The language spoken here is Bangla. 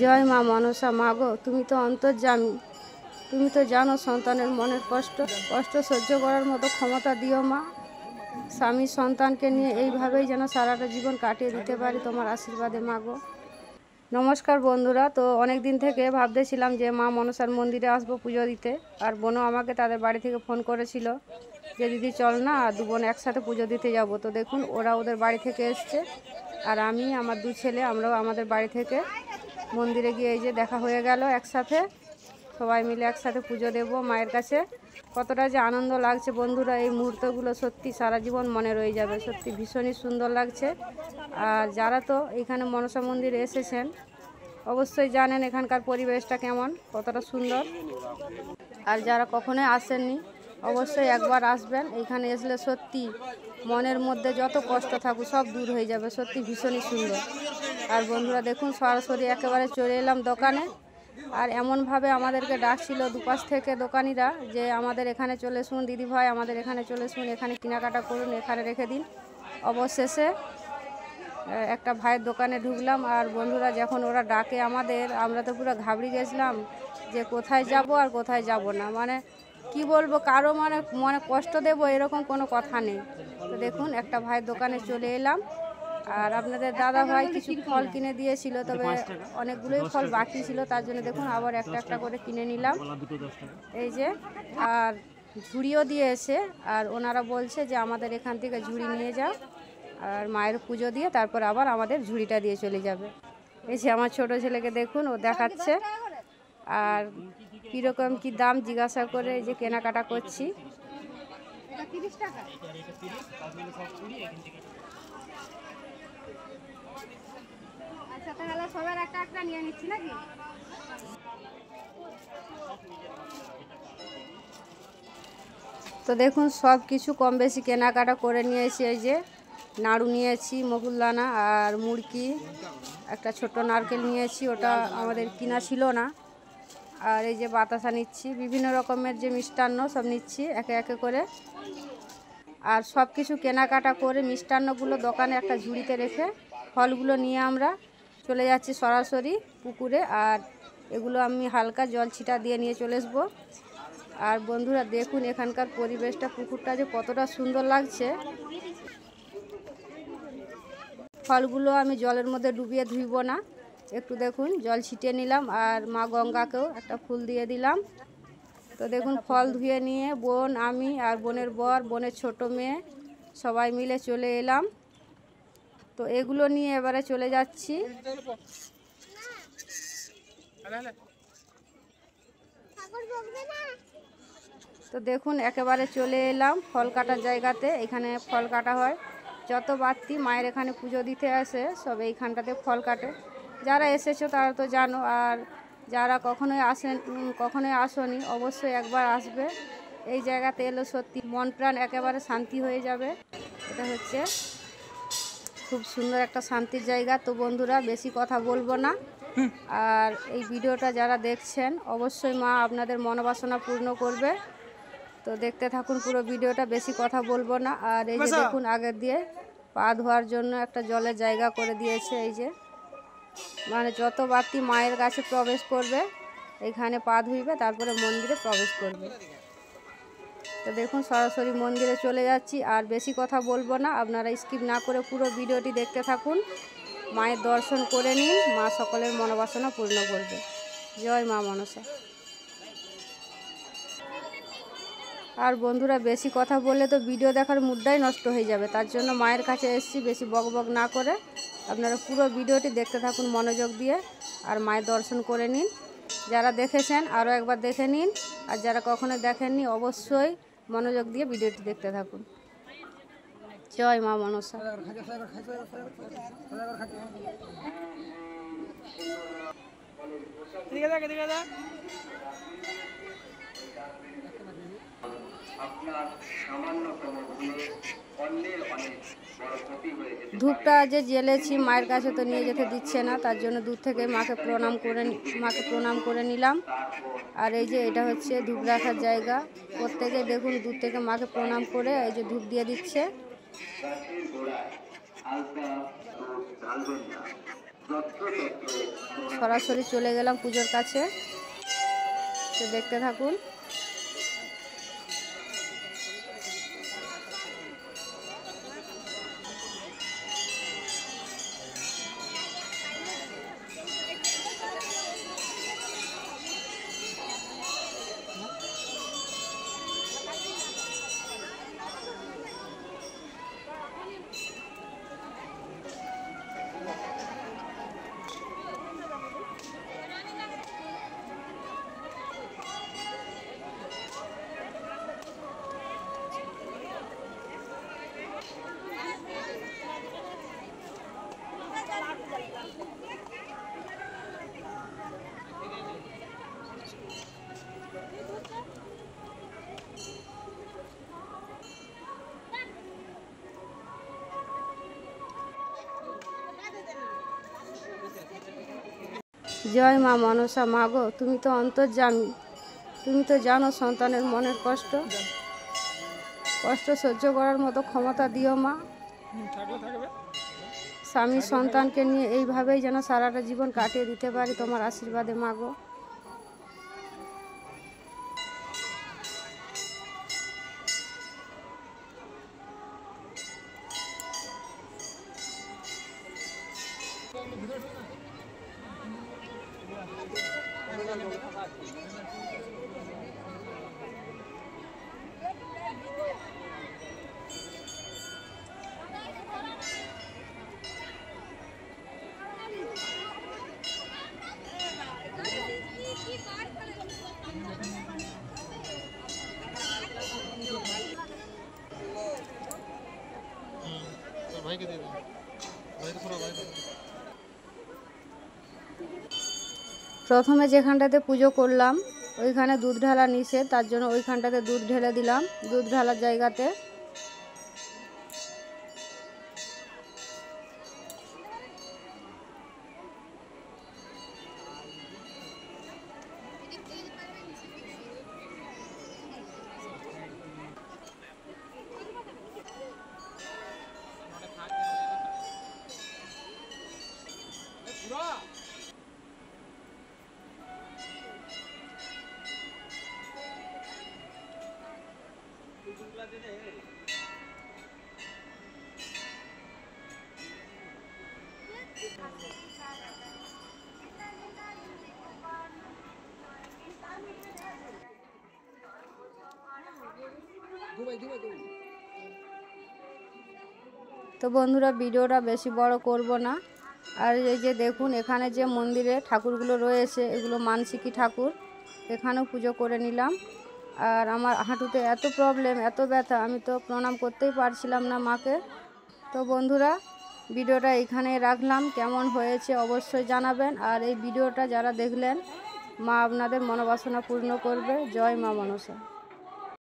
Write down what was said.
জয় মা মনসা। মা গো, তুমি তো অন্তর্যামী, তুমি তো জানো সন্তানের মনের কষ্ট সহ্য করার মতো ক্ষমতা দিও মা। স্বামী সন্তানকে নিয়ে এইভাবেই যেন সারাটা জীবন কাটিয়ে দিতে পারি তোমার আশীর্বাদে মা গো। নমস্কার বন্ধুরা। তো অনেক দিন থেকে ভাবতেছিলাম যে মা মনসার মন্দিরে আসবো পুজো দিতে, আর বোনও আমাকে তাদের বাড়ি থেকে ফোন করেছিল যে দিদি চল না, দু বোন একসাথে পুজো দিতে যাব। তো দেখুন ওরা ওদের বাড়ি থেকে এসছে, আর আমি আমার দু ছেলে আমরাও আমাদের বাড়ি থেকে মন্দিরে গিয়ে এই যে দেখা হয়ে গেল, একসাথে সবাই মিলে একসাথে পুজো দেব মায়ের কাছে। কতটা যে আনন্দ লাগছে বন্ধুরা, এই মুহূর্তগুলো সত্যি সারা জীবন মনে রয়ে যাবে। সত্যি ভীষণই সুন্দর লাগছে। আর যারা তো এখানে মনসা মন্দিরে এসেছেন অবশ্যই জানেন এখানকার পরিবেশটা কেমন, কতটা সুন্দর। আর যারা কখনোই আসেননি অবশ্যই একবার আসবেন। এখানে আসলে সত্যি মনের মধ্যে যত কষ্ট থাকুক সব দূর হয়ে যাবে। সত্যি ভীষণই সুন্দর। আর বন্ধুরা দেখুন সরাসরি একেবারে চলে এলাম দোকানে, আর এমনভাবে আমাদেরকে ডাকছিল দুপাশ থেকে দোকানিরা যে আমাদের এখানে চলে শুন দিদি ভাই, আমাদের এখানে চলে শুন, এখানে কেনাকাটা করুন, এখানে রেখে দিন। অবশেষে একটা ভাইয়ের দোকানে ঢুকলাম। আর বন্ধুরা যখন ওরা ডাকে আমাদের, আমরা তো পুরো ঘাবড়ে গেছিলাম যে কোথায় যাব আর কোথায় যাব না। মানে কি বলবো, কারো মনে কষ্ট দেবো এরকম কোনো কথা নেই। তো দেখুন একটা ভাইয়ের দোকানে চলে এলাম, আর আপনাদের দাদা ভাই কিছু ফল কিনে দিয়েছিল, তবে অনেকগুলোই ফল বাকি ছিল, তার জন্য দেখুন আবার একটা একটা করে কিনে নিলাম এই যে। আর ঝুড়িও দিয়েছে, আর ওনারা বলছে যে আমাদের এখান থেকে ঝুড়ি নিয়ে যাও, আর মায়ের পুজো দিয়ে তারপর আবার আমাদের ঝুড়িটা দিয়ে চলে যাবে। এই যে আমার ছোট ছেলেকে দেখুন, ও দেখাচ্ছে আর কীরকম কি দাম জিজ্ঞাসা করে এই যে কেনাকাটা করছি। তো দেখুন সব কিছু কম বেশি কেনাকাটা করে নিয়েছি। এই যে নাড়ু নিয়েছি, মগুলদানা আর মুড়কি, একটা ছোট নারকেল নিয়েছি, ওটা আমাদের কিনা ছিল না। আর এই যে বাতাসা নিচ্ছি, বিভিন্ন রকমের যে মিষ্টান্ন সব নিচ্ছি একে একে করে। আর সব কিছু কেনাকাটা করে মিষ্টান্নগুলো দোকানে একটা ঝুড়িতে রেখে ফলগুলো নিয়ে আমরা চলে যাচ্ছি সরাসরি পুকুরে। আর এগুলো আমি হালকা জল ছিটা দিয়ে নিয়ে চলে আসবো। আর বন্ধুরা দেখুন এখানকার পরিবেশটা, পুকুরটা যে কতটা সুন্দর লাগছে। ফলগুলো আমি জলের মধ্যে ডুবিয়ে ধুইব না, একটু দেখুন জল ছিটিয়ে নিলাম, আর মা গঙ্গাকেও একটা ফুল দিয়ে দিলাম। তো দেখুন ফল ধুয়ে নিয়ে বোন, আমি আর বোনের বর, বোনের ছোট মেয়ে সবাই মিলে চলে এলাম। তো এগুলো নিয়ে এবারে চলে যাচ্ছি। তো দেখুন একেবারে চলে এলাম ফল কাটার জায়গাতে। এখানে ফল কাটা হয়, যত বাড়তি মায়ের এখানে পুজো দিতে আসে সব এইখানটাতে ফল কাটে। যারা এসেছো তারা তো জানো, আর যারা কখনোই আসনি অবশ্যই একবার আসবে। এই জায়গাতে এলো সত্যি মন প্রাণ একেবারে শান্তি হয়ে যাবে। এটা হচ্ছে খুব সুন্দর একটা শান্তির জায়গা। তো বন্ধুরা বেশি কথা বলবো না, আর এই ভিডিওটা যারা দেখছেন অবশ্যই মা আপনাদের মনোবাসনা পূর্ণ করবে। তো দেখতে থাকুন পুরো ভিডিওটা, বেশি কথা বলবো না। আর এই যে দেখুন আগের দিয়ে পা ধোয়ার জন্য একটা জলের জায়গা করে দিয়েছে। এই যে মানে যত বাড়তি মায়ের কাছে প্রবেশ করবে এইখানে পা ধুইবে, তারপরে মন্দিরে প্রবেশ করবে। তো দেখুন সরাসরি মন্দিরে চলে যাচ্ছি, আর বেশি কথা বলবো না, আপনারা স্কিপ না করে পুরো ভিডিওটি দেখতে থাকুন। মায়ের দর্শন করে নিন, মা সকলের মনোবাসনা পূর্ণ করবে। জয় মা মনসা। আর বন্ধুরা বেশি কথা বললে তো ভিডিও দেখার মুডটাই নষ্ট হয়ে যাবে, তার জন্য মায়ের কাছে এসেছি বেশি বকবক না করে। আপনারা পুরো ভিডিওটি দেখতে থাকুন মনোযোগ দিয়ে, আর মায়ের দর্শন করে নিন। যারা দেখেছেন আরও একবার দেখে নিন, আর যারা কখনো দেখেননি অবশ্যই মনোযোগ দিয়ে ভিডিওটি দেখতে থাকুন। জয় মা মনসা। ধূপটা যে জ্বেলেছি মায়ের কাছে তো নিয়ে যেতে দিচ্ছে না, তার জন্য দূর থেকে মাকে প্রণাম করে নিলাম। আর এই যে এটা হচ্ছে ধূপ রাখার জায়গা, প্রত্যেকে দেখুন দূর থেকে মাকে প্রণাম করে এই যে ধূপ দিয়ে দিচ্ছে। সরাসরি চলে গেলাম পুজোর কাছে, তো দেখতে থাকুন। জয় মা মনসা। মা গো, তুমি তো অন্তর্যামী, তুমি তো জানো সন্তানের মনের কষ্ট সহ্য করার মতো ক্ষমতা দিও মা। স্বামী সন্তানকে নিয়ে এইভাবেই যেন সারাটা জীবন কাটিয়ে দিতে পারি তোমার আশীর্বাদে মা গো। প্রথমে যেখানটাতে পুজো করলাম ওইখানে দুধ ঢালা নিষেধ, তার জন্য ওইখানটাতে দুধ ঢেলে দিলাম দুধ ঢালার জায়গাতে। তো বন্ধুরা, ভিডিওটা বেশি বড় করব না। আর এই যে দেখুন, এখানে যে মন্দিরে ঠাকুরগুলো রয়েছে এগুলো মানসিকী ঠাকুর, এখানেও পুজো করে নিলাম। আর আমার হাঁটুতে এত প্রবলেম, এত ব্যথা, আমি তো প্রণাম করতেই পারছিলাম না মাকে। তো বন্ধুরা, ভিডিওটা এইখানেই রাখলাম। কেমন হয়েছে অবশ্যই জানাবেন। আর এই ভিডিওটা যারা দেখলেন, মা আপনাদের মনোবাসনা পূর্ণ করবে। জয় মা মনসা।